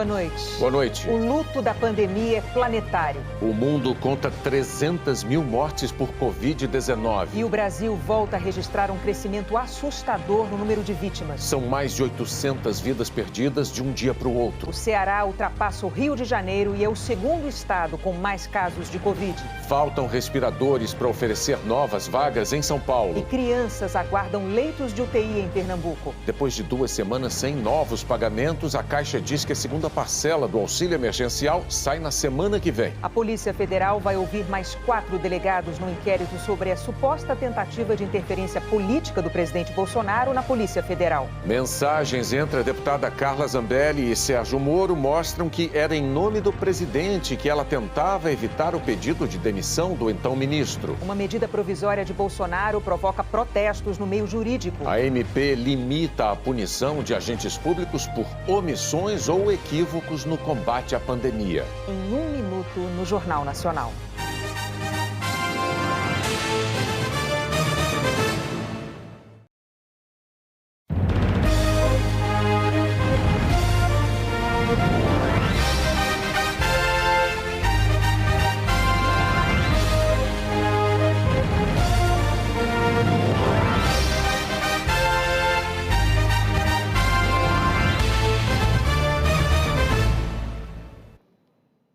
Boa noite. Boa noite. O luto da pandemia é planetário. O mundo conta 300 mil mortes por Covid-19. E o Brasil volta a registrar um crescimento assustador no número de vítimas. São mais de 800 vidas perdidas de um dia para o outro. O Ceará ultrapassa o Rio de Janeiro e é o segundo estado com mais casos de Covid. Faltam respiradores para oferecer novas vagas em São Paulo. E crianças aguardam leitos de UTI em Pernambuco. Depois de 2 semanas sem novos pagamentos, a Caixa diz que a segunda parcela do auxílio emergencial sai na semana que vem. A Polícia Federal vai ouvir mais 4 delegados no inquérito sobre a suposta tentativa de interferência política do presidente Bolsonaro na Polícia Federal. Mensagens entre a deputada Carla Zambelli e Sérgio Moro mostram que era em nome do presidente que ela tentava evitar o pedido de demissão do então ministro. Uma medida provisória de Bolsonaro provoca protestos no meio jurídico. A MP limita a punição de agentes públicos por omissões ou equívocos no combate à pandemia. Em 1 minuto no Jornal Nacional.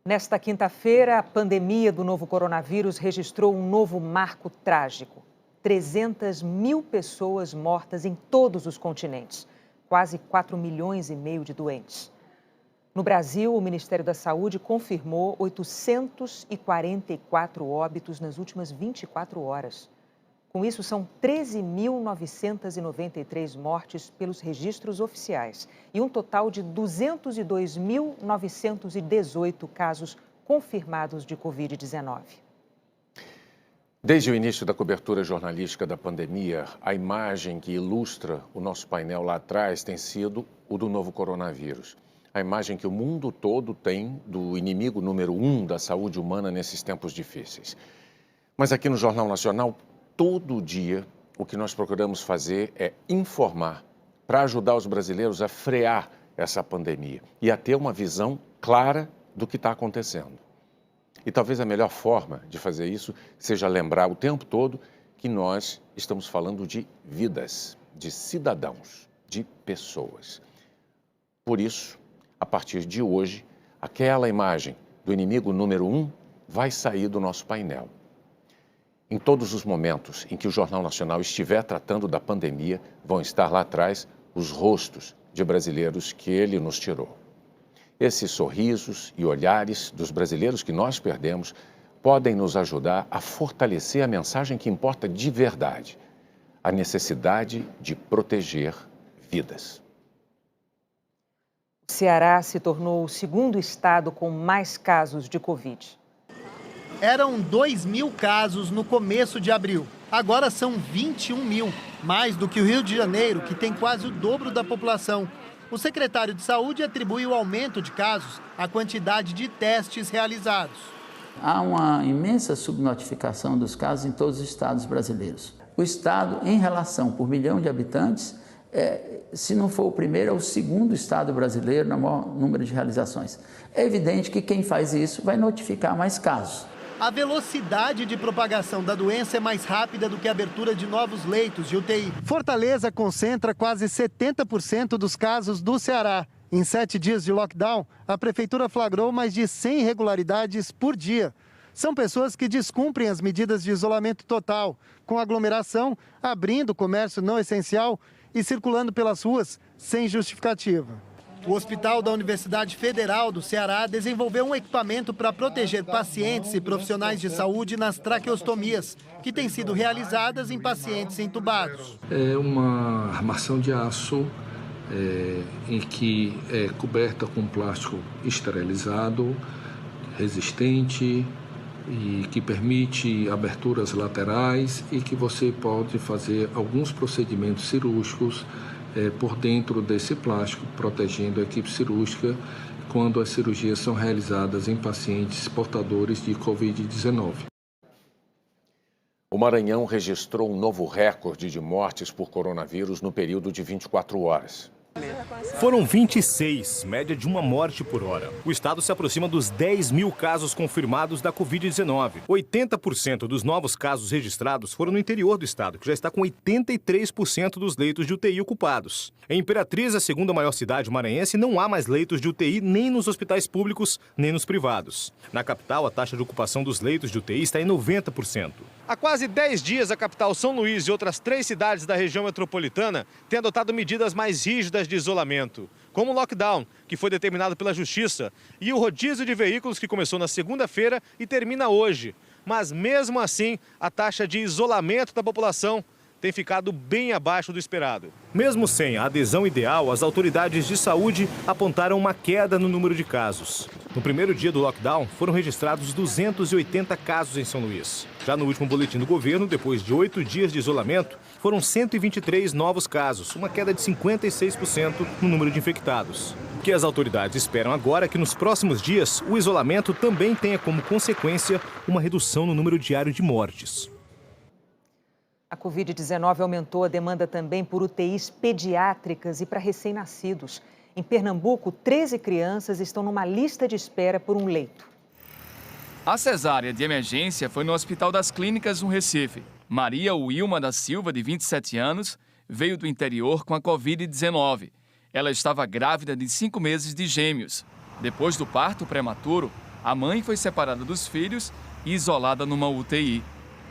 Nesta quinta-feira, a pandemia do novo coronavírus registrou um novo marco trágico. 300 mil pessoas mortas em todos os continentes. Quase 4,5 milhões de doentes. No Brasil, o Ministério da Saúde confirmou 844 óbitos nas últimas 24 horas. Com isso, são 13.993 mortes pelos registros oficiais e um total de 202.918 casos confirmados de Covid-19. Desde o início da cobertura jornalística da pandemia, a imagem que ilustra o nosso painel lá atrás tem sido o do novo coronavírus. A imagem que o mundo todo tem do inimigo número 1 da saúde humana nesses tempos difíceis. Mas aqui no Jornal Nacional, todo dia, o que nós procuramos fazer é informar para ajudar os brasileiros a frear essa pandemia e a ter uma visão clara do que está acontecendo. E talvez a melhor forma de fazer isso seja lembrar o tempo todo que nós estamos falando de vidas, de cidadãos, de pessoas. Por isso, a partir de hoje, aquela imagem do inimigo número 1 vai sair do nosso painel. Em todos os momentos em que o Jornal Nacional estiver tratando da pandemia, vão estar lá atrás os rostos de brasileiros que ele nos tirou. Esses sorrisos e olhares dos brasileiros que nós perdemos podem nos ajudar a fortalecer a mensagem que importa de verdade, a necessidade de proteger vidas. O Ceará se tornou o segundo estado com mais casos de Covid. Eram 2.000 casos no começo de abril. Agora são 21 mil, mais do que o Rio de Janeiro, que tem quase o dobro da população. O secretário de Saúde atribui o aumento de casos à quantidade de testes realizados. Há uma imensa subnotificação dos casos em todos os estados brasileiros. O estado, em relação por milhão de habitantes, se não for o primeiro, é o segundo estado brasileiro no maior número de realizações. É evidente que quem faz isso vai notificar mais casos. A velocidade de propagação da doença é mais rápida do que a abertura de novos leitos de UTI. Fortaleza concentra quase 70% dos casos do Ceará. Em 7 dias de lockdown, a prefeitura flagrou mais de 100 irregularidades por dia. São pessoas que descumprem as medidas de isolamento total, com aglomeração, abrindo comércio não essencial e circulando pelas ruas sem justificativa. O Hospital da Universidade Federal do Ceará desenvolveu um equipamento para proteger pacientes e profissionais de saúde nas traqueostomias, que têm sido realizadas em pacientes entubados. É uma armação de aço em que é coberta com plástico esterilizado, resistente e que permite aberturas laterais e que você pode fazer alguns procedimentos cirúrgicos por dentro desse plástico, protegendo a equipe cirúrgica quando as cirurgias são realizadas em pacientes portadores de Covid-19. O Maranhão registrou um novo recorde de mortes por coronavírus no período de 24 horas. Foram 26, média de uma morte por hora. O estado se aproxima dos 10 mil casos confirmados da Covid-19. 80% dos novos casos registrados foram no interior do estado, que já está com 83% dos leitos de UTI ocupados. Em Imperatriz, a segunda maior cidade maranhense, não há mais leitos de UTI nem nos hospitais públicos, nem nos privados. Na capital, a taxa de ocupação dos leitos de UTI está em 90%. Há quase 10 dias, a capital São Luís e outras 3 cidades da região metropolitana têm adotado medidas mais rígidas de isolamento, como o lockdown, que foi determinado pela Justiça, e o rodízio de veículos, que começou na segunda-feira e termina hoje. Mas, mesmo assim, a taxa de isolamento da população tem ficado bem abaixo do esperado. Mesmo sem a adesão ideal, as autoridades de saúde apontaram uma queda no número de casos. No primeiro dia do lockdown, foram registrados 280 casos em São Luís. Já no último boletim do governo, depois de 8 dias de isolamento, foram 123 novos casos, uma queda de 56% no número de infectados. O que as autoridades esperam agora é que nos próximos dias o isolamento também tenha como consequência uma redução no número diário de mortes. A Covid-19 aumentou a demanda também por UTIs pediátricas e para recém-nascidos. Em Pernambuco, 13 crianças estão numa lista de espera por um leito. A cesárea de emergência foi no Hospital das Clínicas, no Recife. Maria Wilma da Silva, de 27 anos, veio do interior com a Covid-19. Ela estava grávida de 5 meses de gêmeos. Depois do parto prematuro, a mãe foi separada dos filhos e isolada numa UTI.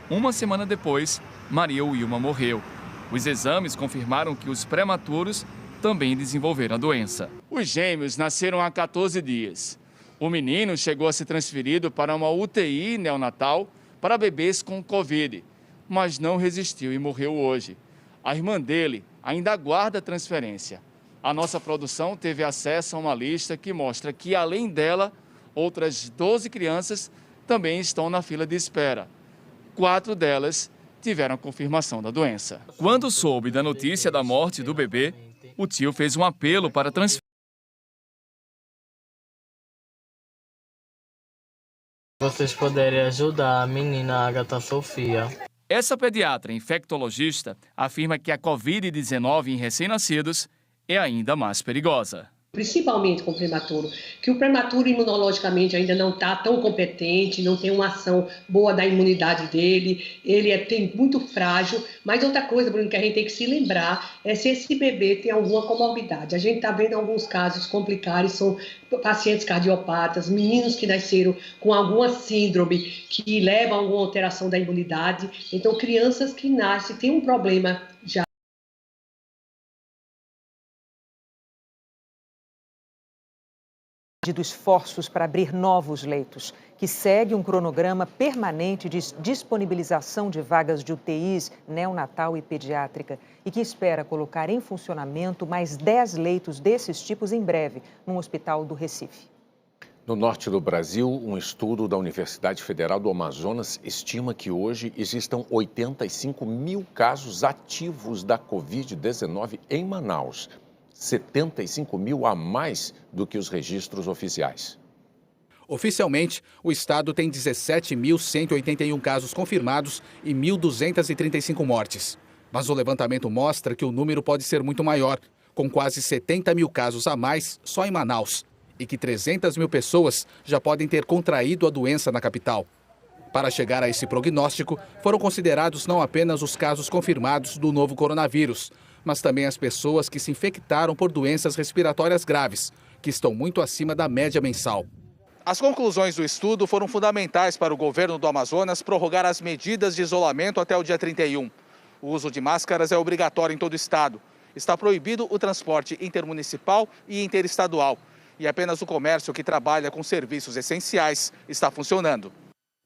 Uma semana depois, Maria Wilma morreu. Os exames confirmaram que os prematuros também desenvolveram a doença. Os gêmeos nasceram há 14 dias. O menino chegou a ser transferido para uma UTI neonatal para bebês com Covid, mas não resistiu e morreu hoje. A irmã dele ainda aguarda a transferência. A nossa produção teve acesso a uma lista que mostra que, além dela, outras 12 crianças também estão na fila de espera. 4 delas tiveram a confirmação da doença. Quando soube da notícia da morte do bebê, o tio fez um apelo para transferir. Vocês poderem ajudar a menina Agatha Sofia. Essa pediatra infectologista afirma que a Covid-19 em recém-nascidos é ainda mais perigosa. Principalmente com o prematuro, que o prematuro imunologicamente ainda não está tão competente, não tem uma ação boa da imunidade dele, ele tem muito frágil, mas outra coisa, Bruno, que a gente tem que se lembrar é se esse bebê tem alguma comorbidade. A gente está vendo alguns casos complicados, são pacientes cardiopatas, meninos que nasceram com alguma síndrome que leva a alguma alteração da imunidade, então crianças que nascem têm um problema já de esforços para abrir novos leitos, que segue um cronograma permanente de disponibilização de vagas de UTIs neonatal e pediátrica e que espera colocar em funcionamento mais 10 leitos desses tipos em breve, num hospital do Recife. No norte do Brasil, um estudo da Universidade Federal do Amazonas estima que hoje existam 85 mil casos ativos da Covid-19 em Manaus. 75 mil a mais do que os registros oficiais. Oficialmente, o estado tem 17.181 casos confirmados e 1.235 mortes. Mas o levantamento mostra que o número pode ser muito maior, com quase 70 mil casos a mais só em Manaus, e que 300 mil pessoas já podem ter contraído a doença na capital. Para chegar a esse prognóstico, foram considerados não apenas os casos confirmados do novo coronavírus, mas também as pessoas que se infectaram por doenças respiratórias graves, que estão muito acima da média mensal. As conclusões do estudo foram fundamentais para o governo do Amazonas prorrogar as medidas de isolamento até o dia 31. O uso de máscaras é obrigatório em todo o estado. Está proibido o transporte intermunicipal e interestadual. E apenas o comércio que trabalha com serviços essenciais está funcionando.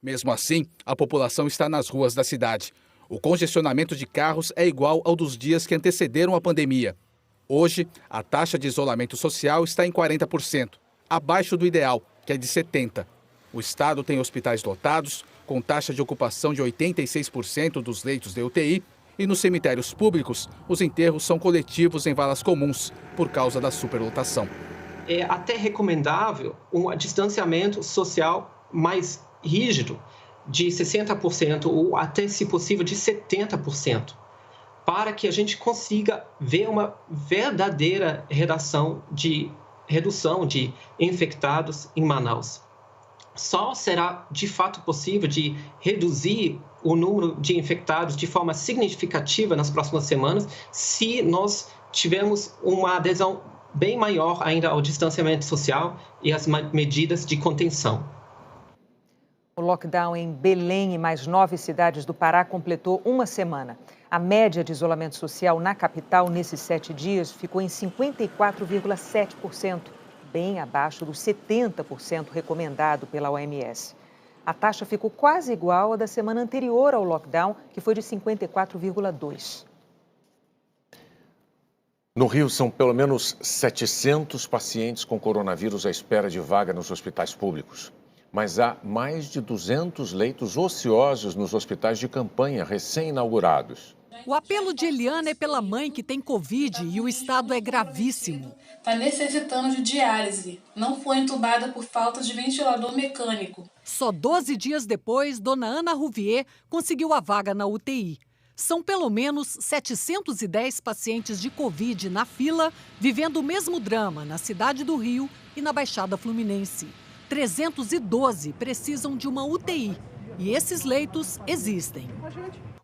Mesmo assim, a população está nas ruas da cidade. O congestionamento de carros é igual ao dos dias que antecederam a pandemia. Hoje, a taxa de isolamento social está em 40%, abaixo do ideal, que é de 70%. O estado tem hospitais lotados, com taxa de ocupação de 86% dos leitos de UTI, e nos cemitérios públicos, os enterros são coletivos em valas comuns, por causa da superlotação. É até recomendável um distanciamento social mais rígido, de 60% ou até, se possível, de 70%, para que a gente consiga ver uma verdadeira redução de infectados em Manaus. Só será de fato possível de reduzir o número de infectados de forma significativa nas próximas semanas se nós tivermos uma adesão bem maior ainda ao distanciamento social e às medidas de contenção. O lockdown em Belém e mais 9 cidades do Pará completou uma semana. A média de isolamento social na capital nesses 7 dias ficou em 54,7%, bem abaixo dos 70% recomendado pela OMS. A taxa ficou quase igual à da semana anterior ao lockdown, que foi de 54,2%. No Rio, são pelo menos 700 pacientes com coronavírus à espera de vaga nos hospitais públicos. Mas há mais de 200 leitos ociosos nos hospitais de campanha recém-inaugurados. O apelo de Eliana é pela mãe que tem Covid e o estado é gravíssimo. Está necessitando de diálise. Não foi entubada por falta de ventilador mecânico. Só 12 dias depois, dona Ana Rouvier conseguiu a vaga na UTI. São pelo menos 710 pacientes de Covid na fila, vivendo o mesmo drama na cidade do Rio e na Baixada Fluminense. 312 precisam de uma UTI e esses leitos existem.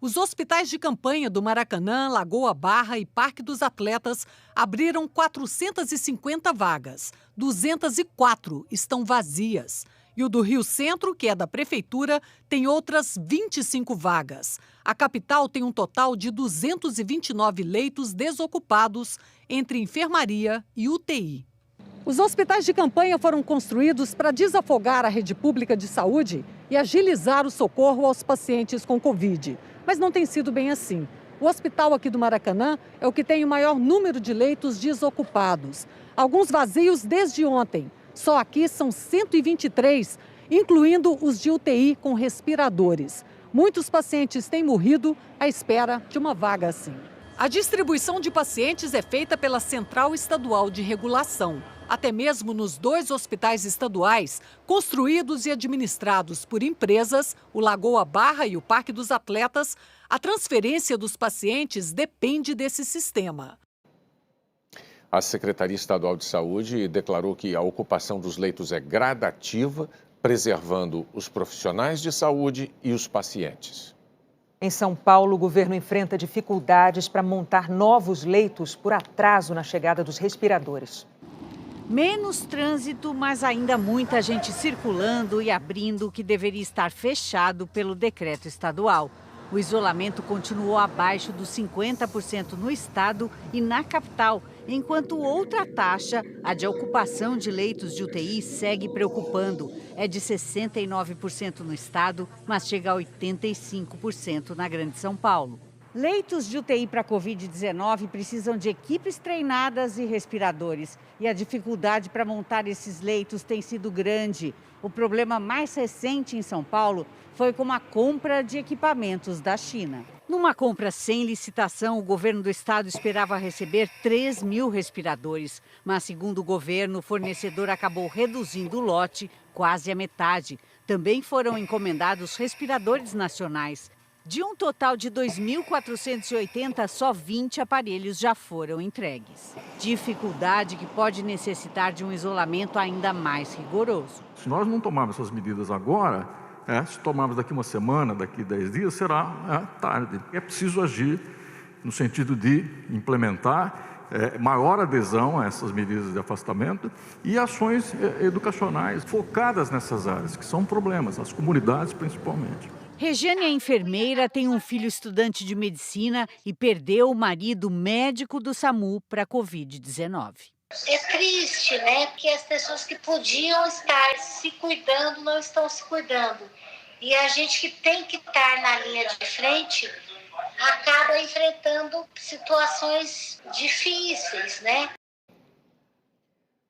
Os hospitais de campanha do Maracanã, Lagoa Barra e Parque dos Atletas abriram 450 vagas. 204 estão vazias. E o do Rio Centro, que é da Prefeitura, tem outras 25 vagas. A capital tem um total de 229 leitos desocupados entre enfermaria e UTI. Os hospitais de campanha foram construídos para desafogar a rede pública de saúde e agilizar o socorro aos pacientes com Covid. Mas não tem sido bem assim. O hospital aqui do Maracanã é o que tem o maior número de leitos desocupados. Alguns vazios desde ontem. Só aqui são 123, incluindo os de UTI com respiradores. Muitos pacientes têm morrido à espera de uma vaga assim. A distribuição de pacientes é feita pela Central Estadual de Regulação. Até mesmo nos 2 hospitais estaduais, construídos e administrados por empresas, o Lagoa Barra e o Parque dos Atletas, a transferência dos pacientes depende desse sistema. A Secretaria Estadual de Saúde declarou que a ocupação dos leitos é gradativa, preservando os profissionais de saúde e os pacientes. Em São Paulo, o governo enfrenta dificuldades para montar novos leitos por atraso na chegada dos respiradores. Menos trânsito, mas ainda muita gente circulando e abrindo o que deveria estar fechado pelo decreto estadual. O isolamento continuou abaixo dos 50% no estado e na capital, enquanto outra taxa, a de ocupação de leitos de UTI, segue preocupando. É de 69% no estado, mas chega a 85% na Grande São Paulo. Leitos de UTI para Covid-19 precisam de equipes treinadas e respiradores. E a dificuldade para montar esses leitos tem sido grande. O problema mais recente em São Paulo foi com a compra de equipamentos da China. Numa compra sem licitação, o governo do estado esperava receber 3 mil respiradores. Mas, segundo o governo, o fornecedor acabou reduzindo o lote quase à metade. Também foram encomendados respiradores nacionais. De um total de 2.480, só 20 aparelhos já foram entregues. Dificuldade que pode necessitar de um isolamento ainda mais rigoroso. Se nós não tomarmos essas medidas agora, se tomarmos daqui uma semana, daqui 10 dias, será tarde. É preciso agir no sentido de implementar maior adesão a essas medidas de afastamento e ações educacionais focadas nessas áreas, que são problemas, as comunidades principalmente. Regiane é enfermeira, tem um filho estudante de medicina e perdeu o marido médico do SAMU para a Covid-19. É triste, né? Porque as pessoas que podiam estar se cuidando não estão se cuidando. E a gente que tem que estar na linha de frente acaba enfrentando situações difíceis, né?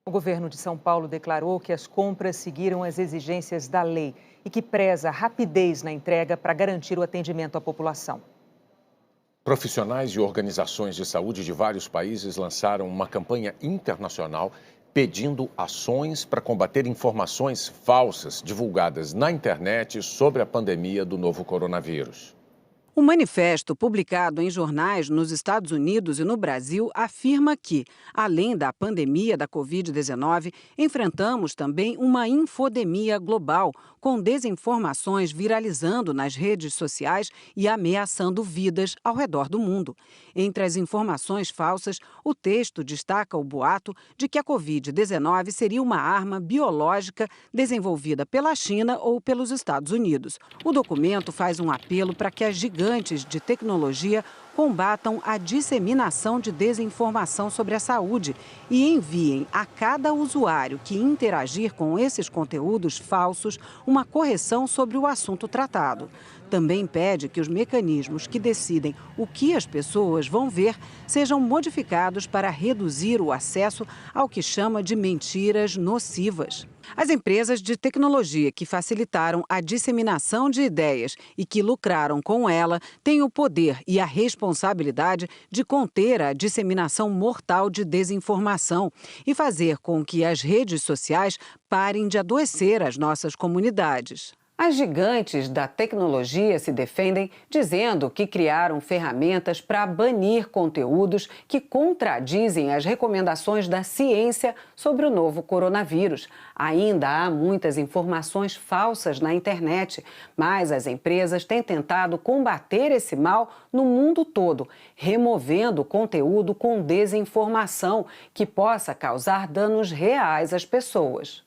O governo de São Paulo declarou que as compras seguiram as exigências da lei e que preza a rapidez na entrega para garantir o atendimento à população. Profissionais e organizações de saúde de vários países lançaram uma campanha internacional pedindo ações para combater informações falsas divulgadas na internet sobre a pandemia do novo coronavírus. O manifesto, publicado em jornais nos Estados Unidos e no Brasil, afirma que, além da pandemia da Covid-19, enfrentamos também uma infodemia global, com desinformações viralizando nas redes sociais e ameaçando vidas ao redor do mundo. Entre as informações falsas, o texto destaca o boato de que a Covid-19 seria uma arma biológica desenvolvida pela China ou pelos Estados Unidos. O documento faz um apelo para que as gigantes de tecnologia combatam a disseminação de desinformação sobre a saúde e enviem a cada usuário que interagir com esses conteúdos falsos uma correção sobre o assunto tratado. Também pede que os mecanismos que decidem o que as pessoas vão ver sejam modificados para reduzir o acesso ao que chama de mentiras nocivas. As empresas de tecnologia que facilitaram a disseminação de ideias e que lucraram com ela têm o poder e a responsabilidade de conter a disseminação mortal de desinformação e fazer com que as redes sociais parem de adoecer as nossas comunidades. As gigantes da tecnologia se defendem dizendo que criaram ferramentas para banir conteúdos que contradizem as recomendações da ciência sobre o novo coronavírus. Ainda há muitas informações falsas na internet, mas as empresas têm tentado combater esse mal no mundo todo, removendo conteúdo com desinformação que possa causar danos reais às pessoas.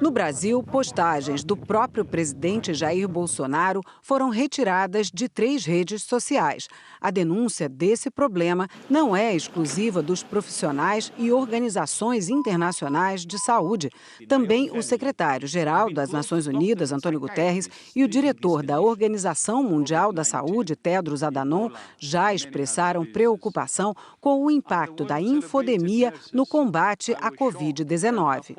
No Brasil, postagens do próprio presidente Jair Bolsonaro foram retiradas de 3 redes sociais. A denúncia desse problema não é exclusiva dos profissionais e organizações internacionais de saúde. Também o secretário-geral das Nações Unidas, Antônio Guterres, e o diretor da Organização Mundial da Saúde, Tedros Adhanom, já expressaram preocupação com o impacto da infodemia no combate à Covid-19.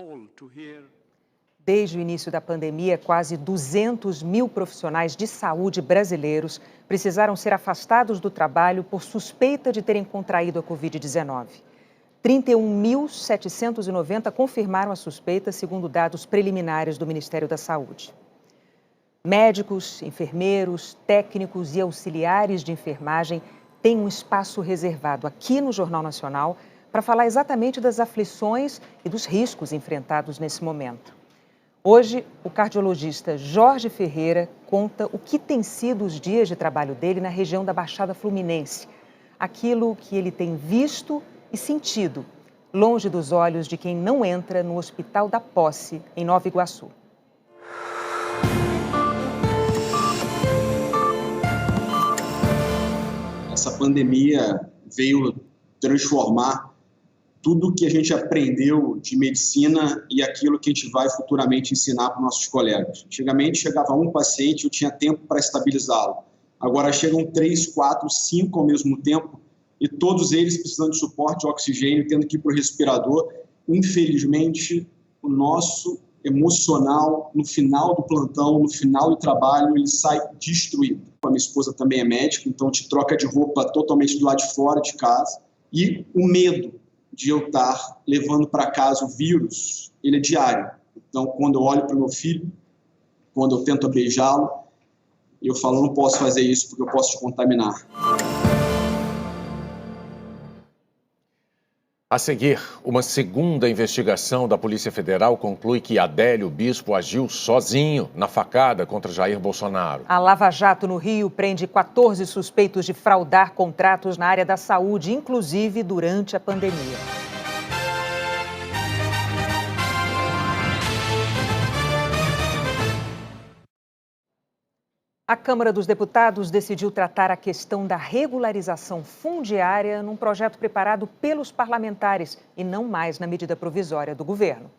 Desde o início da pandemia, quase 200 mil profissionais de saúde brasileiros precisaram ser afastados do trabalho por suspeita de terem contraído a Covid-19. 31.790 confirmaram a suspeita, segundo dados preliminares do Ministério da Saúde. Médicos, enfermeiros, técnicos e auxiliares de enfermagem têm um espaço reservado aqui no Jornal Nacional para falar exatamente das aflições e dos riscos enfrentados nesse momento. Hoje, o cardiologista Jorge Ferreira conta o que tem sido os dias de trabalho dele na região da Baixada Fluminense. Aquilo que ele tem visto e sentido, longe dos olhos de quem não entra no Hospital da Posse, em Nova Iguaçu. Essa pandemia veio transformar tudo que a gente aprendeu de medicina e aquilo que a gente vai futuramente ensinar para os nossos colegas. Antigamente chegava um paciente e eu tinha tempo para estabilizá-lo. Agora chegam 3, 4, 5 ao mesmo tempo e todos eles precisando de suporte de oxigênio, tendo que ir para o respirador. Infelizmente, o nosso emocional, no final do plantão, no final do trabalho, ele sai destruído. A minha esposa também é médica, então te troca de roupa totalmente do lado de fora de casa. E o medo de eu estar levando para casa o vírus, ele é diário. Então, quando eu olho para o meu filho, quando eu tento beijá-lo, eu falo, não posso fazer isso porque eu posso te contaminar. A seguir, uma segunda investigação da Polícia Federal conclui que Adélio Bispo agiu sozinho na facada contra Jair Bolsonaro. A Lava Jato no Rio prende 14 suspeitos de fraudar contratos na área da saúde, inclusive durante a pandemia. A Câmara dos Deputados decidiu tratar a questão da regularização fundiária num projeto preparado pelos parlamentares e não mais na medida provisória do governo.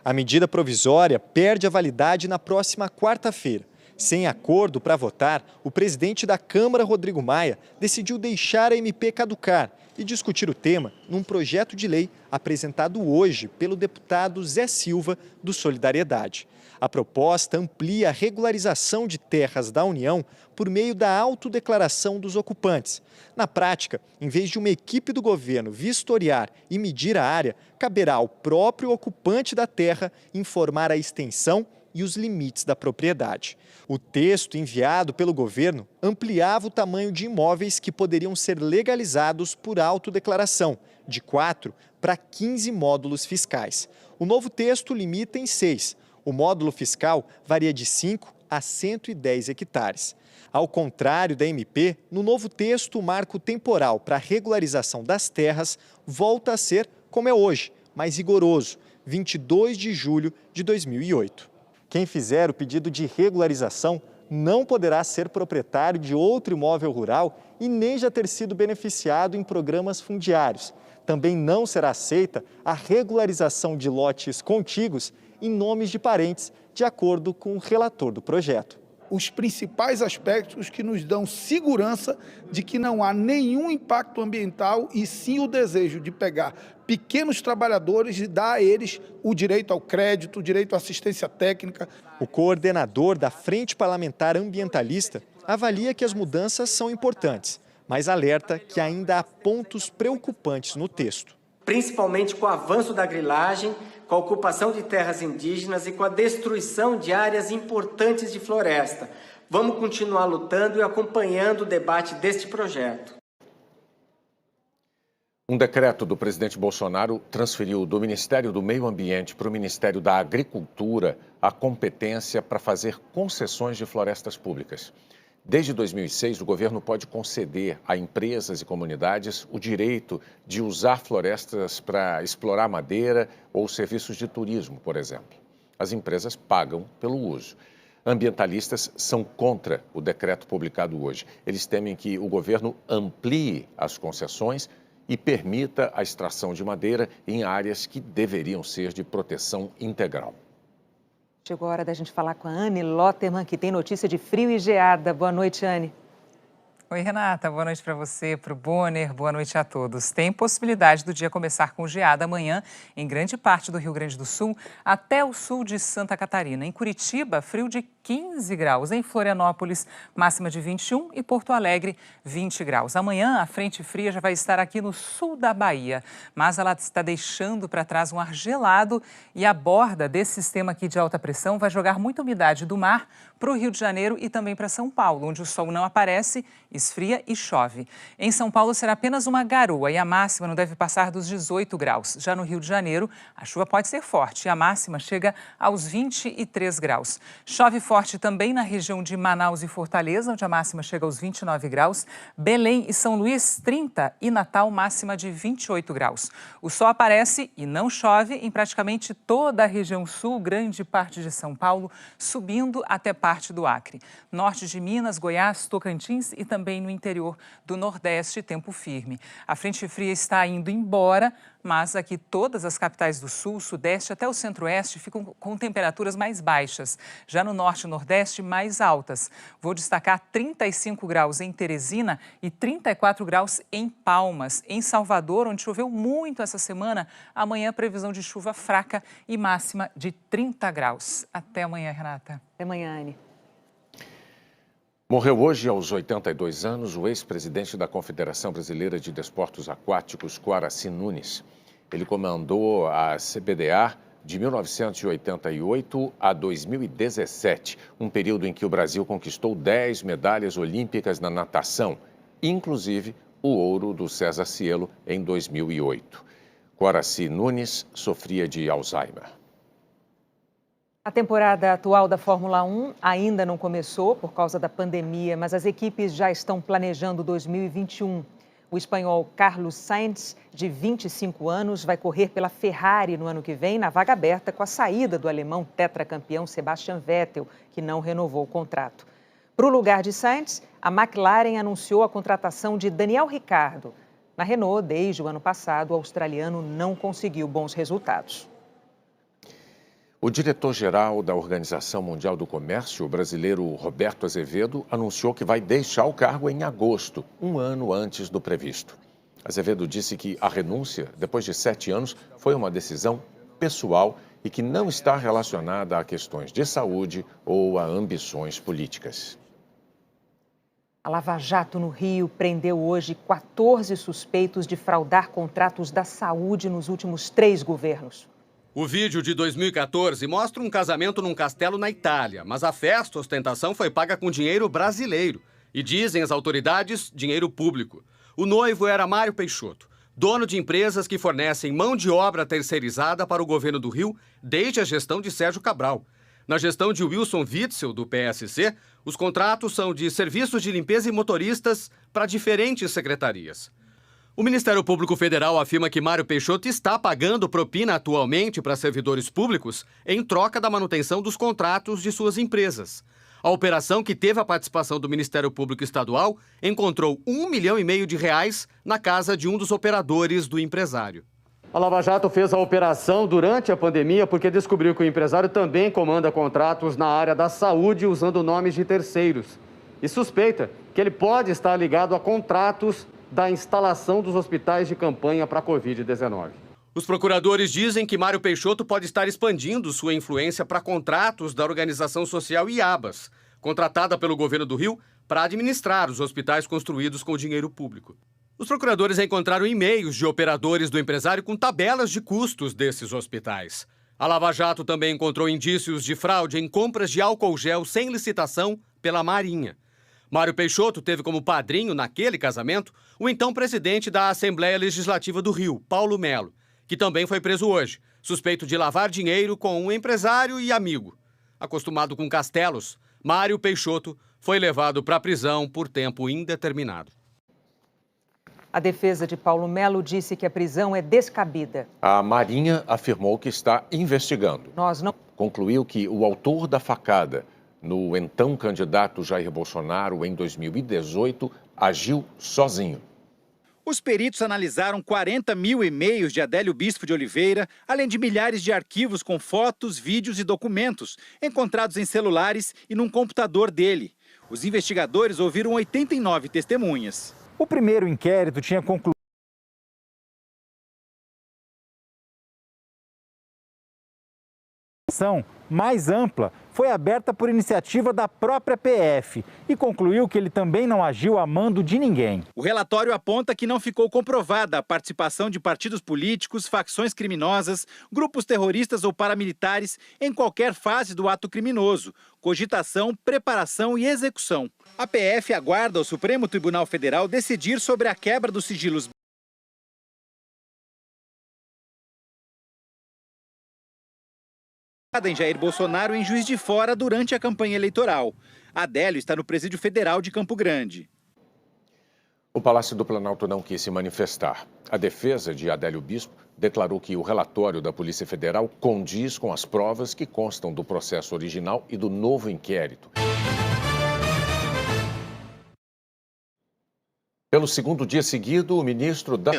A medida provisória perde a validade na próxima quarta-feira. Sem acordo para votar, o presidente da Câmara, Rodrigo Maia, decidiu deixar a MP caducar e discutir o tema num projeto de lei apresentado hoje pelo deputado Zé Silva, do Solidariedade. A proposta amplia a regularização de terras da União por meio da autodeclaração dos ocupantes. Na prática, em vez de uma equipe do governo vistoriar e medir a área, caberá ao próprio ocupante da terra informar a extensão e os limites da propriedade. O texto enviado pelo governo ampliava o tamanho de imóveis que poderiam ser legalizados por autodeclaração, de 4 para 15 módulos fiscais. O novo texto limita em 6. O módulo fiscal varia de 5 a 110 hectares. Ao contrário da MP, no novo texto, o marco temporal para a regularização das terras volta a ser, como é hoje, mais rigoroso, 22 de julho de 2008. Quem fizer o pedido de regularização não poderá ser proprietário de outro imóvel rural e nem já ter sido beneficiado em programas fundiários. Também não será aceita a regularização de lotes contíguos em nomes de parentes, de acordo com o relator do projeto. Os principais aspectos que nos dão segurança de que não há nenhum impacto ambiental e sim o desejo de pegar pequenos trabalhadores e dar a eles o direito ao crédito, o direito à assistência técnica. O coordenador da Frente Parlamentar Ambientalista avalia que as mudanças são importantes, mas alerta que ainda há pontos preocupantes no texto. Principalmente com o avanço da grilagem, com a ocupação de terras indígenas e com a destruição de áreas importantes de floresta. Vamos continuar lutando e acompanhando o debate deste projeto. Um decreto do presidente Bolsonaro transferiu do Ministério do Meio Ambiente para o Ministério da Agricultura a competência para fazer concessões de florestas públicas. Desde 2006, o governo pode conceder a empresas e comunidades o direito de usar florestas para explorar madeira ou serviços de turismo, por exemplo. As empresas pagam pelo uso. Ambientalistas são contra o decreto publicado hoje. Eles temem que o governo amplie as concessões e permita a extração de madeira em áreas que deveriam ser de proteção integral. Chegou a hora da gente falar com a Anne Lotterman, que tem notícia de frio e geada. Boa noite, Anne. Oi, Renata. Boa noite para você, para o Bonner. Boa noite a todos. Tem possibilidade do dia começar com geada amanhã em grande parte do Rio Grande do Sul, até o sul de Santa Catarina. Em Curitiba, frio de 15 graus. Em Florianópolis, máxima de 21 e Porto Alegre, 20 graus. Amanhã, a frente fria já vai estar aqui no sul da Bahia, mas ela está deixando para trás um ar gelado e a borda desse sistema aqui de alta pressão vai jogar muita umidade do mar para o Rio de Janeiro e também para São Paulo, onde o sol não aparece, esfria e chove. Em São Paulo será apenas uma garoa e a máxima não deve passar dos 18 graus. Já no Rio de Janeiro, a chuva pode ser forte e a máxima chega aos 23 graus. Chove forte também na região de Manaus e Fortaleza, onde a máxima chega aos 29 graus. Belém e São Luís, 30 e Natal, máxima de 28 graus. O sol aparece e não chove em praticamente toda a região sul, grande parte de São Paulo, subindo até parte do Acre. Norte de Minas, Goiás, Tocantins e também no interior do Nordeste, tempo firme. A frente fria está indo embora, mas aqui todas as capitais do Sul, Sudeste até o Centro-Oeste ficam com temperaturas mais baixas. Já no Norte e Nordeste, mais altas. Vou destacar 35 graus em Teresina e 34 graus em Palmas. Em Salvador, onde choveu muito essa semana, amanhã previsão de chuva fraca e máxima de 30 graus. Até amanhã, Renata. Até amanhã, Anne. Morreu hoje, aos 82 anos, o ex-presidente da Confederação Brasileira de Desportos Aquáticos, Guaraci Nunes. Ele comandou a CBDA de 1988 a 2017, um período em que o Brasil conquistou 10 medalhas olímpicas na natação, inclusive o ouro do César Cielo em 2008. Guaraci Nunes sofria de Alzheimer. A temporada atual da Fórmula 1 ainda não começou por causa da pandemia, mas as equipes já estão planejando 2021. O espanhol Carlos Sainz, de 25 anos, vai correr pela Ferrari no ano que vem, na vaga aberta com a saída do alemão tetracampeão Sebastian Vettel, que não renovou o contrato. Para o lugar de Sainz, a McLaren anunciou a contratação de Daniel Ricciardo. Na Renault, desde o ano passado, o australiano não conseguiu bons resultados. O diretor-geral da Organização Mundial do Comércio, o brasileiro Roberto Azevedo, anunciou que vai deixar o cargo em agosto, um ano antes do previsto. Azevedo disse que a renúncia, depois de 7 anos, foi uma decisão pessoal e que não está relacionada a questões de saúde ou a ambições políticas. A Lava Jato no Rio prendeu hoje 14 suspeitos de fraudar contratos da saúde nos últimos 3 governos. O vídeo de 2014 mostra um casamento num castelo na Itália, mas a festa, ostentação, foi paga com dinheiro brasileiro. E dizem as autoridades, dinheiro público. O noivo era Mário Peixoto, dono de empresas que fornecem mão de obra terceirizada para o governo do Rio desde a gestão de Sérgio Cabral. Na gestão de Wilson Witzel, do PSC, os contratos são de serviços de limpeza e motoristas para diferentes secretarias. O Ministério Público Federal afirma que Mário Peixoto está pagando propina atualmente para servidores públicos em troca da manutenção dos contratos de suas empresas. A operação, que teve a participação do Ministério Público Estadual, encontrou R$1,5 milhão na casa de um dos operadores do empresário. A Lava Jato fez a operação durante a pandemia porque descobriu que o empresário também comanda contratos na área da saúde usando nomes de terceiros. E suspeita que ele pode estar ligado a contratos da instalação dos hospitais de campanha para a Covid-19. Os procuradores dizem que Mário Peixoto pode estar expandindo sua influência para contratos da organização social IABAS, contratada pelo governo do Rio para administrar os hospitais construídos com dinheiro público. Os procuradores encontraram e-mails de operadores do empresário com tabelas de custos desses hospitais. A Lava Jato também encontrou indícios de fraude em compras de álcool gel sem licitação pela Marinha. Mário Peixoto teve como padrinho, naquele casamento, o então presidente da Assembleia Legislativa do Rio, Paulo Melo, que também foi preso hoje, suspeito de lavar dinheiro com um empresário e amigo. Acostumado com castelos, Mário Peixoto foi levado para a prisão por tempo indeterminado. A defesa de Paulo Melo disse que a prisão é descabida. A Marinha afirmou que está investigando. Concluiu que o autor da facada no então candidato Jair Bolsonaro em 2018 agiu sozinho. Os peritos analisaram 40 mil e-mails de Adélio Bispo de Oliveira, além de milhares de arquivos com fotos, vídeos e documentos encontrados em celulares e num computador dele. Os investigadores ouviram 89 testemunhas. O primeiro inquérito tinha concluído mais ampla foi aberta por iniciativa da própria PF e concluiu que ele também não agiu a mando de ninguém. O relatório aponta que não ficou comprovada a participação de partidos políticos, facções criminosas, grupos terroristas ou paramilitares em qualquer fase do ato criminoso, cogitação, preparação e execução. A PF aguarda o Supremo Tribunal Federal decidir sobre a quebra dos sigilos em Jair Bolsonaro em Juiz de Fora durante a campanha eleitoral. Adélio está no Presídio Federal de Campo Grande. O Palácio do Planalto não quis se manifestar. A defesa de Adélio Bispo declarou que o relatório da Polícia Federal condiz com as provas que constam do processo original e do novo inquérito. Pelo segundo dia seguido, o ministro da...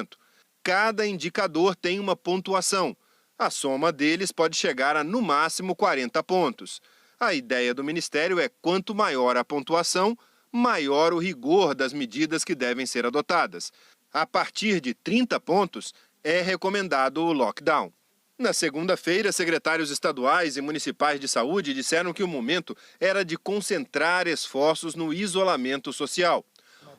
Cada indicador tem uma pontuação. A soma deles pode chegar a, no máximo, 40 pontos. A ideia do Ministério é quanto maior a pontuação, maior o rigor das medidas que devem ser adotadas. A partir de 30 pontos, é recomendado o lockdown. Na segunda-feira, secretários estaduais e municipais de saúde disseram que o momento era de concentrar esforços no isolamento social.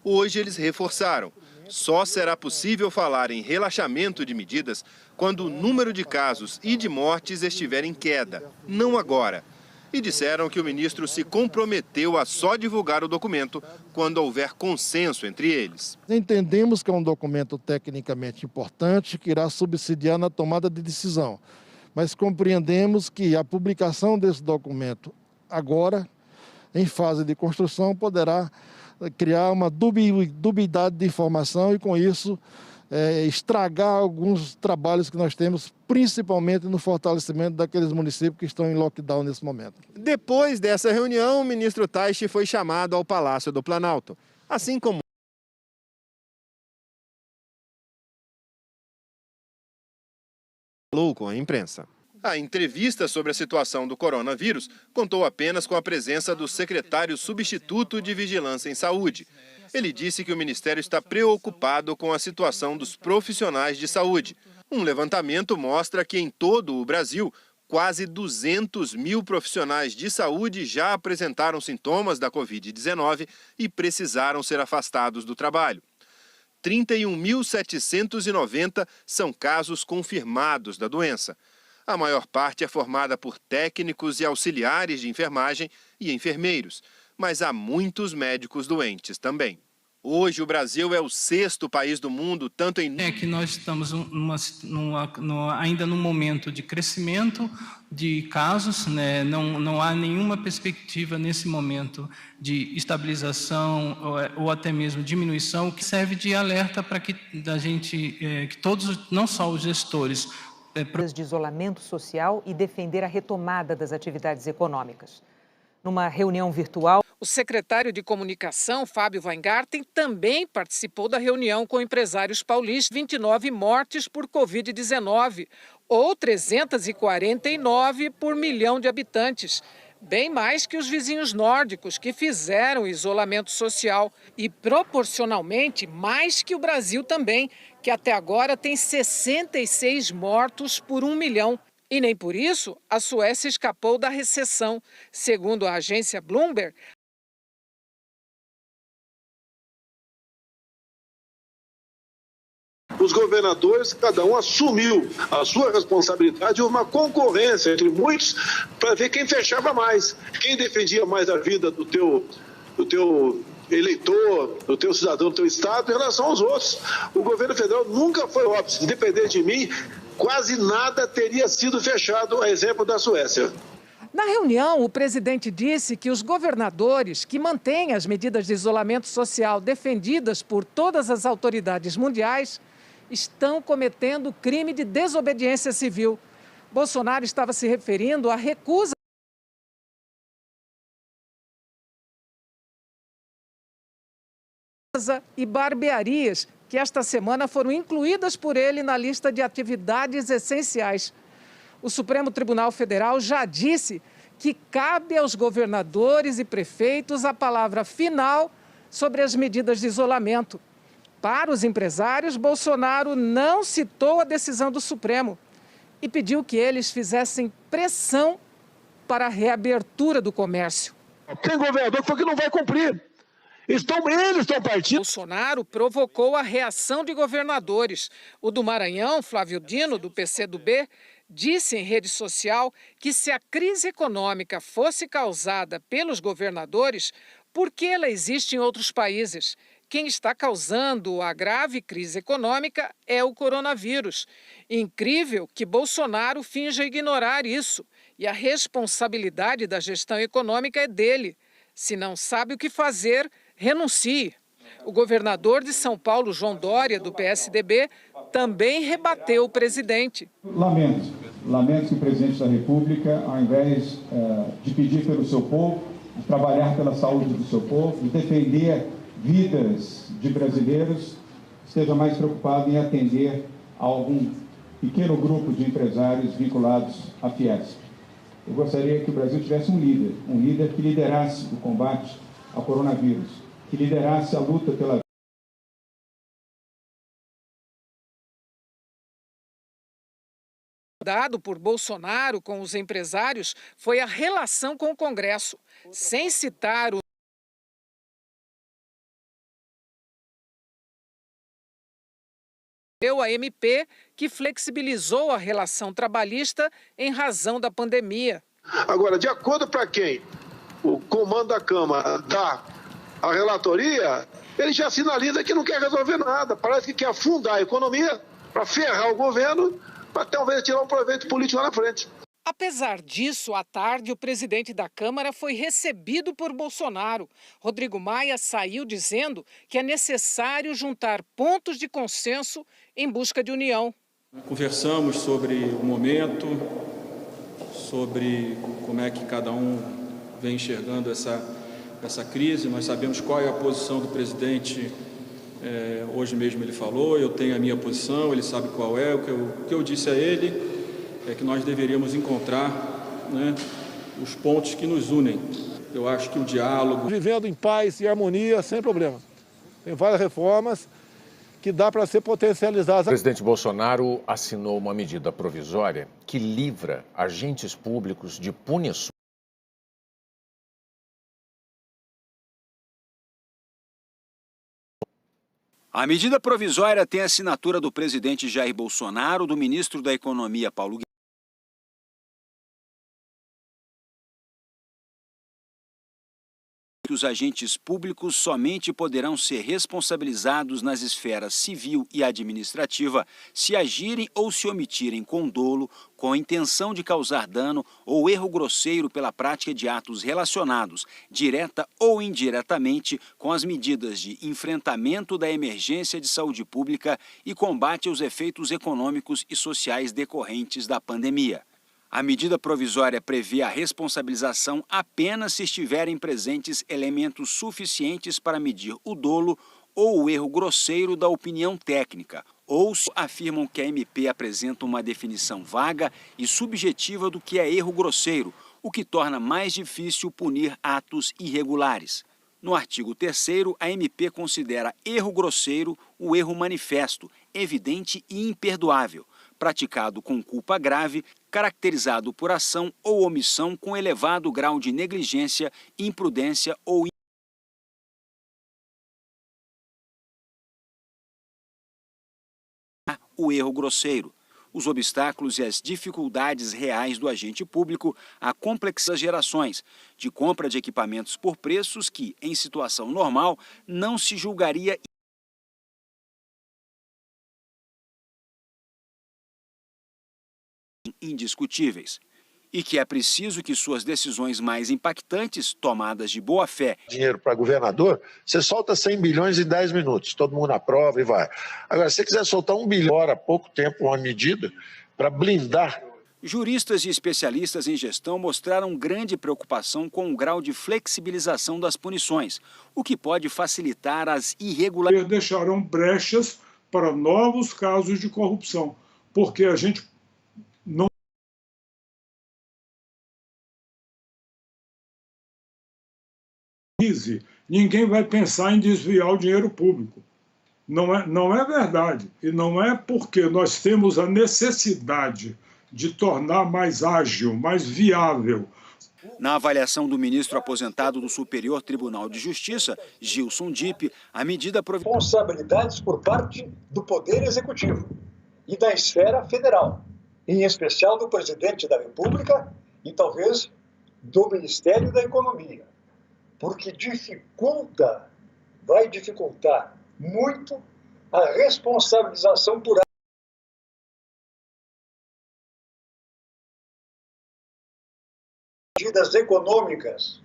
Hoje eles reforçaram. Só será possível falar em relaxamento de medidas quando o número de casos e de mortes estiver em queda, não agora. E disseram que o ministro se comprometeu a só divulgar o documento quando houver consenso entre eles. Entendemos que é um documento tecnicamente importante que irá subsidiar na tomada de decisão, mas compreendemos que a publicação desse documento agora, em fase de construção, poderá criar uma dubiedade de informação e, com isso, estragar alguns trabalhos que nós temos, principalmente no fortalecimento daqueles municípios que estão em lockdown nesse momento. Depois dessa reunião, o ministro Taixe foi chamado ao Palácio do Planalto, assim como falou com a imprensa. A entrevista sobre a situação do coronavírus contou apenas com a presença do secretário substituto de Vigilância em Saúde. Ele disse que o Ministério está preocupado com a situação dos profissionais de saúde. Um levantamento mostra que em todo o Brasil, quase 200 mil profissionais de saúde já apresentaram sintomas da Covid-19 e precisaram ser afastados do trabalho. 31.790 são casos confirmados da doença. A maior parte é formada por técnicos e auxiliares de enfermagem e enfermeiros, mas há muitos médicos doentes também. Hoje, o Brasil é o 6º país do mundo, tanto em... É que nós estamos ainda num momento de crescimento de casos, né? Não há nenhuma perspectiva nesse momento de estabilização ou até mesmo diminuição, o que serve de alerta para que que todos, não só os gestores... de isolamento social e defender a retomada das atividades econômicas. Numa reunião virtual... O secretário de Comunicação, Fábio Weingarten, também participou da reunião com empresários paulistas. 29 mortes por Covid-19, ou 349 por milhão de habitantes. Bem mais que os vizinhos nórdicos, que fizeram isolamento social. E, proporcionalmente, mais que o Brasil também, que até agora tem 66 mortos por 1 milhão. E nem por isso a Suécia escapou da recessão. Segundo a agência Bloomberg, os governadores, cada um assumiu a sua responsabilidade, uma concorrência entre muitos para ver quem fechava mais, quem defendia mais a vida do teu eleitor, do teu cidadão, do teu estado em relação aos outros. O governo federal nunca foi óbvio, se depender de mim, quase nada teria sido fechado, a exemplo da Suécia. Na reunião, o presidente disse que os governadores que mantêm as medidas de isolamento social defendidas por todas as autoridades mundiais estão cometendo crime de desobediência civil. Bolsonaro estava se referindo à recusa e barbearias que esta semana foram incluídas por ele na lista de atividades essenciais. O Supremo Tribunal Federal já disse que cabe aos governadores e prefeitos a palavra final sobre as medidas de isolamento. Para os empresários, Bolsonaro não citou a decisão do Supremo e pediu que eles fizessem pressão para a reabertura do comércio. Tem governador que falou que não vai cumprir. Eles estão partindo. Bolsonaro provocou a reação de governadores. O do Maranhão, Flávio Dino, do PCdoB, disse em rede social que se a crise econômica fosse causada pelos governadores, por que ela existe em outros países? Quem está causando a grave crise econômica é o coronavírus. Incrível que Bolsonaro finja ignorar isso. E a responsabilidade da gestão econômica é dele. Se não sabe o que fazer, renuncie. O governador de São Paulo, João Dória, do PSDB, também rebateu o presidente. Lamento que o presidente da República, ao invés de pedir pelo seu povo, de trabalhar pela saúde do seu povo, de defender vidas de brasileiros, esteja mais preocupado em atender a algum pequeno grupo de empresários vinculados à Fiesp. Eu gostaria que o Brasil tivesse um líder que liderasse o combate ao coronavírus, que liderasse a luta pela Dado por Bolsonaro com os empresários foi a relação com o Congresso, sem citar o a MP, que flexibilizou a relação trabalhista em razão da pandemia. Agora, de acordo para quem o comando da Câmara dá a relatoria, ele já sinaliza que não quer resolver nada. Parece que quer afundar a economia para ferrar o governo, para talvez tirar um proveito político lá na frente. Apesar disso, à tarde, o presidente da Câmara foi recebido por Bolsonaro. Rodrigo Maia saiu dizendo que é necessário juntar pontos de consenso em busca de união. Conversamos sobre o momento, sobre como é que cada um vem enxergando essa crise. Nós sabemos qual é a posição do presidente. Hoje mesmo ele falou, eu tenho a minha posição, ele sabe qual é. O que eu disse a ele é que nós deveríamos encontrar, os pontos que nos unem. Eu acho que o diálogo... Vivendo em paz e harmonia, sem problema. Tem várias reformas que dá para ser potencializadas. O presidente Bolsonaro assinou uma medida provisória que livra agentes públicos de punições. A medida provisória tem a assinatura do presidente Jair Bolsonaro, do ministro da Economia, Paulo que os agentes públicos somente poderão ser responsabilizados nas esferas civil e administrativa se agirem ou se omitirem com dolo, com a intenção de causar dano ou erro grosseiro pela prática de atos relacionados, direta ou indiretamente, com as medidas de enfrentamento da emergência de saúde pública e combate aos efeitos econômicos e sociais decorrentes da pandemia. A medida provisória prevê a responsabilização apenas se estiverem presentes elementos suficientes para medir o dolo ou o erro grosseiro da opinião técnica, ou se afirmam que a MP apresenta uma definição vaga e subjetiva do que é erro grosseiro, o que torna mais difícil punir atos irregulares. No artigo 3º, a MP considera erro grosseiro o erro manifesto, evidente e imperdoável, praticado com culpa grave, caracterizado por ação ou omissão com elevado grau de negligência, imprudência ou o erro grosseiro. Os obstáculos e as dificuldades reais do agente público à complexas gerações de compra de equipamentos por preços que, em situação normal, não se julgaria indiscutíveis. E que é preciso que suas decisões mais impactantes, tomadas de boa fé... Dinheiro para governador, você solta 100 bilhões em 10 minutos, todo mundo aprova e vai. Agora, se você quiser soltar 1 bilhão há pouco tempo, uma medida para blindar... Juristas e especialistas em gestão mostraram grande preocupação com o grau de flexibilização das punições, o que pode facilitar as irregularidades. Deixaram brechas para novos casos de corrupção, porque a gente não ninguém vai pensar em desviar o dinheiro público. Não é verdade. E não é porque nós temos a necessidade de tornar mais ágil, mais viável. Na avaliação do ministro aposentado do Superior Tribunal de Justiça, Gilson Dipp, a medida responsabilidades por parte do Poder Executivo e da esfera federal, em especial do Presidente da República e talvez do Ministério da Economia. Porque vai dificultar muito a responsabilização por medidas econômicas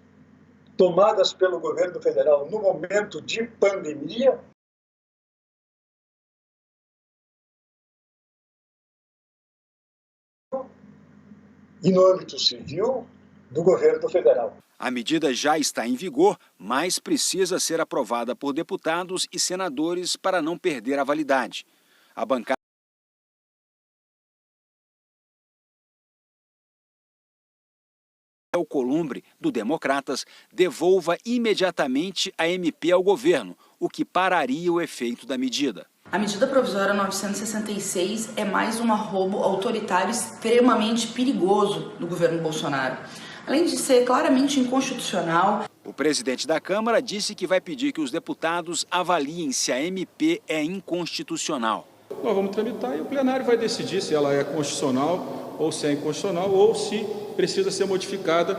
tomadas pelo governo federal no momento de pandemia. E no âmbito civil do governo federal. A medida já está em vigor, mas precisa ser aprovada por deputados e senadores para não perder a validade. A bancada Alcolumbre, do Democratas, devolva imediatamente a MP ao governo, o que pararia o efeito da medida. A medida provisória 966 é mais um arrobo autoritário extremamente perigoso do governo Bolsonaro. Além de ser claramente inconstitucional. O presidente da Câmara disse que vai pedir que os deputados avaliem se a MP é inconstitucional. Nós vamos tramitar e o plenário vai decidir se ela é constitucional ou se é inconstitucional ou se precisa ser modificada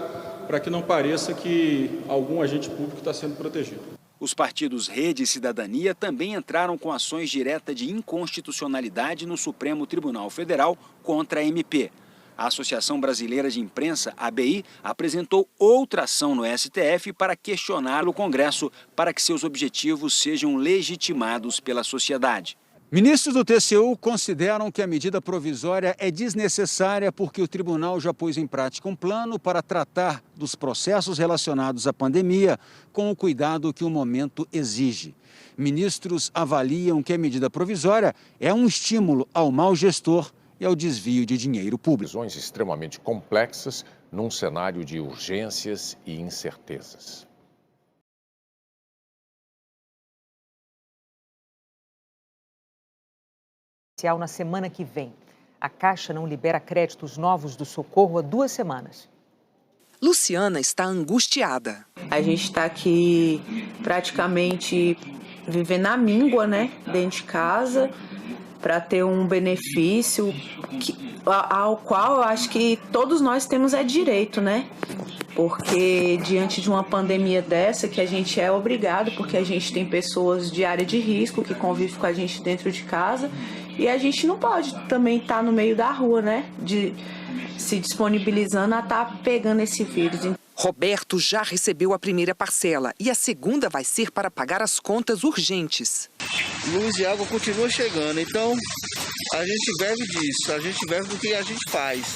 para que não pareça que algum agente público está sendo protegido. Os partidos Rede e Cidadania também entraram com ações diretas de inconstitucionalidade no Supremo Tribunal Federal contra a MP. A Associação Brasileira de Imprensa, ABI, apresentou outra ação no STF para questionar o Congresso para que seus objetivos sejam legitimados pela sociedade. Ministros do TCU consideram que a medida provisória é desnecessária porque o tribunal já pôs em prática um plano para tratar dos processos relacionados à pandemia com o cuidado que o momento exige. Ministros avaliam que a medida provisória é um estímulo ao mau gestor e ao desvio de dinheiro público. Decisões extremamente complexas num cenário de urgências e incertezas. Na semana que vem. A Caixa não libera créditos novos do Socorro há 2 semanas. Luciana está angustiada. A gente está aqui praticamente vivendo a míngua, né? Dentro de casa. para ter um benefício ao qual eu acho que todos nós temos direito, né? Porque diante de uma pandemia dessa, que a gente é obrigado, porque a gente tem pessoas de área de risco que convivem com a gente dentro de casa, e a gente não pode também estar no meio da rua, né? Se disponibilizando a estar pegando esse vírus. Roberto já recebeu a primeira parcela e a segunda vai ser para pagar as contas urgentes. Luz e água continuam chegando, então a gente vive disso, a gente vive do que a gente faz,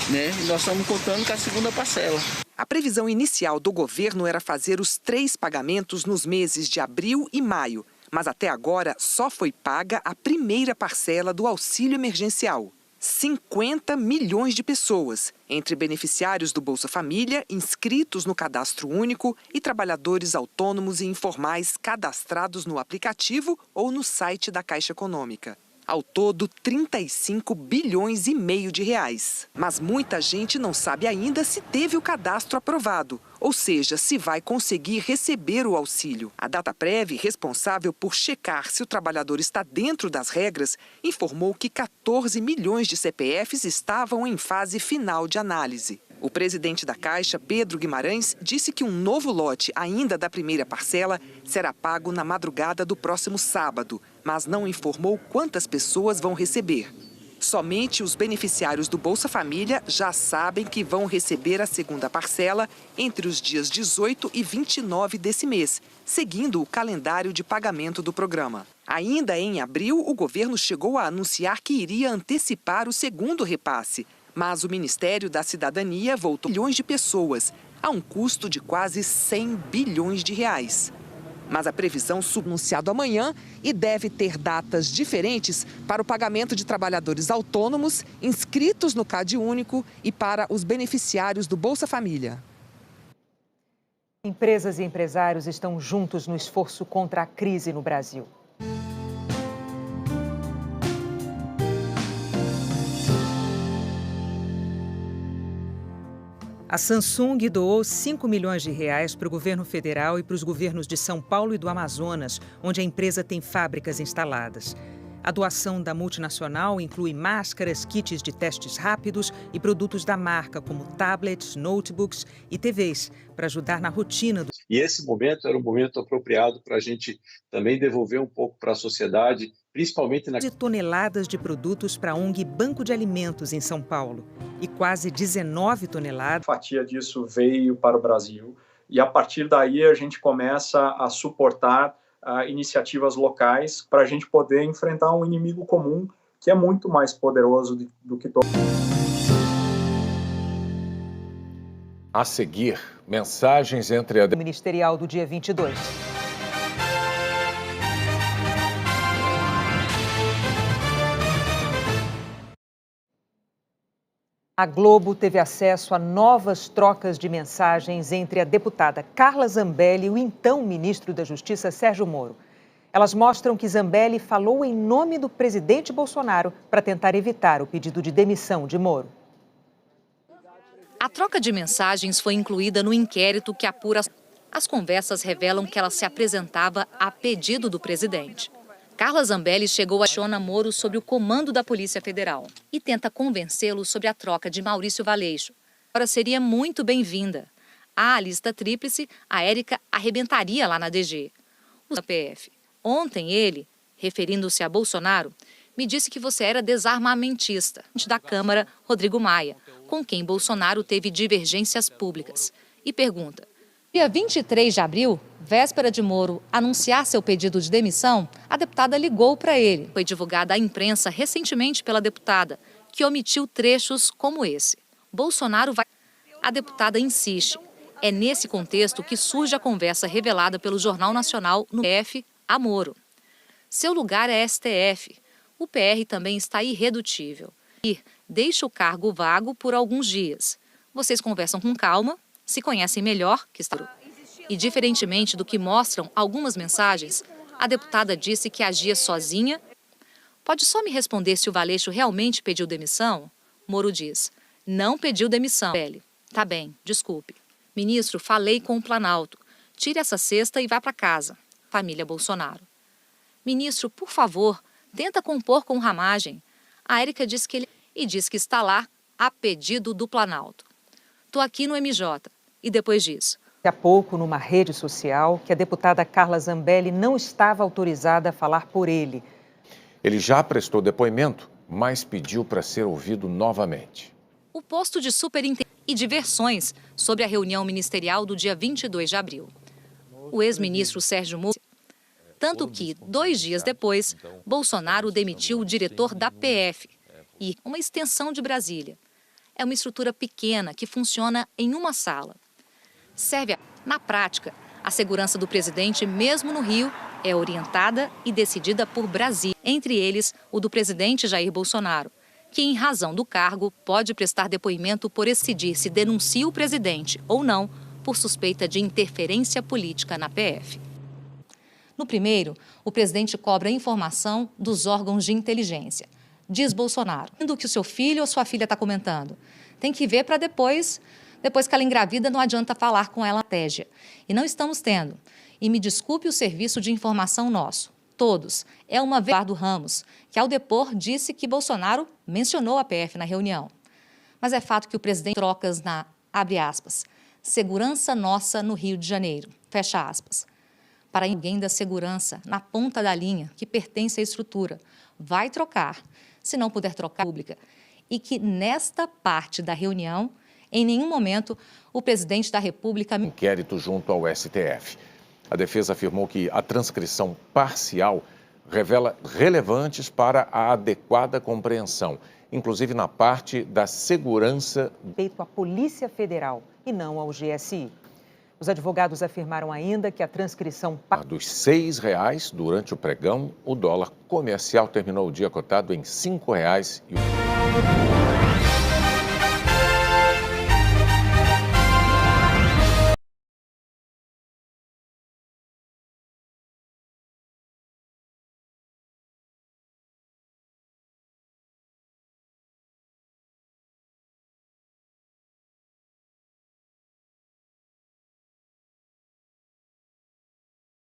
né? E nós estamos contando com a segunda parcela. A previsão inicial do governo era fazer os 3 pagamentos nos meses de abril e maio, mas até agora só foi paga a primeira parcela do auxílio emergencial. 50 milhões de pessoas, entre beneficiários do Bolsa Família, inscritos no Cadastro Único e trabalhadores autônomos e informais cadastrados no aplicativo ou no site da Caixa Econômica. Ao todo, 35 bilhões e meio de reais. Mas muita gente não sabe ainda se teve o cadastro aprovado, ou seja, se vai conseguir receber o auxílio. A Dataprev, responsável por checar se o trabalhador está dentro das regras, informou que 14 milhões de CPFs estavam em fase final de análise. O presidente da Caixa, Pedro Guimarães, disse que um novo lote, ainda da primeira parcela, será pago na madrugada do próximo sábado, mas não informou quantas pessoas vão receber. Somente os beneficiários do Bolsa Família já sabem que vão receber a segunda parcela entre os dias 18 e 29 desse mês, seguindo o calendário de pagamento do programa. Ainda em abril, o governo chegou a anunciar que iria antecipar o segundo repasse, mas o Ministério da Cidadania voltou milhões de pessoas, a um custo de quase 100 bilhões de reais. Mas a previsão anunciado amanhã e deve ter datas diferentes para o pagamento de trabalhadores autônomos inscritos no CadÚnico e para os beneficiários do Bolsa Família. Empresas e empresários estão juntos no esforço contra a crise no Brasil. A Samsung doou 5 milhões de reais para o governo federal e para os governos de São Paulo e do Amazonas, onde a empresa tem fábricas instaladas. A doação da multinacional inclui máscaras, kits de testes rápidos e produtos da marca, como tablets, notebooks e TVs, para ajudar na rotina. E esse momento era um momento apropriado para a gente também devolver um pouco para a sociedade, principalmente de toneladas de produtos para a ONG Banco de Alimentos em São Paulo e quase 19 toneladas. A fatia disso veio para o Brasil e a partir daí a gente começa a suportar iniciativas locais para a gente poder enfrentar um inimigo comum que é muito mais poderoso do que todo. A seguir, mensagens entre a ministerial do dia 22. A Globo teve acesso a novas trocas de mensagens entre a deputada Carla Zambelli e o então ministro da Justiça, Sérgio Moro. Elas mostram que Zambelli falou em nome do presidente Bolsonaro para tentar evitar o pedido de demissão de Moro. A troca de mensagens foi incluída no inquérito que apura. As conversas revelam que ela se apresentava a pedido do presidente. Carla Zambelli chegou a questionar Moro sobre o comando da Polícia Federal e tenta convencê-lo sobre a troca de Maurício Valeixo. Agora seria muito bem-vinda. À lista tríplice, a Érica arrebentaria lá na DG. O PF. Ontem ele, referindo-se a Bolsonaro, me disse que você era desarmamentista. Da Câmara, Rodrigo Maia, com quem Bolsonaro teve divergências públicas. E pergunta: dia 23 de abril, véspera de Moro anunciar seu pedido de demissão, a deputada ligou para ele. Foi divulgada à imprensa recentemente pela deputada, que omitiu trechos como esse. Bolsonaro vai... A deputada insiste. É nesse contexto que surge a conversa revelada pelo Jornal Nacional no PF a Moro. Seu lugar é STF. O PR também está irredutível. E deixa o cargo vago por alguns dias. Vocês conversam com calma, se conhecem melhor que estão. E diferentemente do que mostram algumas mensagens, a deputada disse que agia sozinha. Pode só me responder se o Valeixo realmente pediu demissão? Moro diz: não pediu demissão. Tá bem, desculpe. Ministro, falei com o Planalto. Tire essa cesta e vá para casa. Família Bolsonaro. Ministro, por favor, tenta compor com Ramagem. A Érica diz que está lá a pedido do Planalto. Tô aqui no MJ. E depois disso? Há pouco, numa rede social, que a deputada Carla Zambelli não estava autorizada a falar por ele. Ele já prestou depoimento, mas pediu para ser ouvido novamente. O posto de superintendente e de versões sobre a reunião ministerial do dia 22 de abril. O ex-ministro Sérgio Moro, tanto que, 2 dias depois, Bolsonaro demitiu o diretor da PF e uma extensão de Brasília. É uma estrutura pequena que funciona em uma sala. Na prática, a segurança do presidente, mesmo no Rio, é orientada e decidida por Brasília, entre eles o do presidente Jair Bolsonaro, que, em razão do cargo, pode prestar depoimento por decidir se denuncia o presidente ou não por suspeita de interferência política na PF. No primeiro, o presidente cobra informação dos órgãos de inteligência. Diz Bolsonaro, do que o seu filho ou sua filha está comentando. Tem que ver para depois que ela engravida, não adianta falar com ela estratégia. E não estamos tendo. E me desculpe o serviço de informação nosso. Todos. É uma vez do Ramos, que ao depor disse que Bolsonaro mencionou a PF na reunião. Mas é fato que o presidente trocas na, abre aspas, segurança nossa no Rio de Janeiro, fecha aspas. Para ninguém da segurança, na ponta da linha, que pertence à estrutura, vai trocar, se não puder trocar pública. E que nesta parte da reunião, em nenhum momento, o presidente da República... Inquérito junto ao STF. A defesa afirmou que a transcrição parcial revela relevantes para a adequada compreensão, inclusive na parte da segurança... Feito à Polícia Federal e não ao GSI. Os advogados afirmaram ainda que a transcrição... Dos R$6 durante o pregão, o dólar comercial terminou o dia cotado em R$5,01.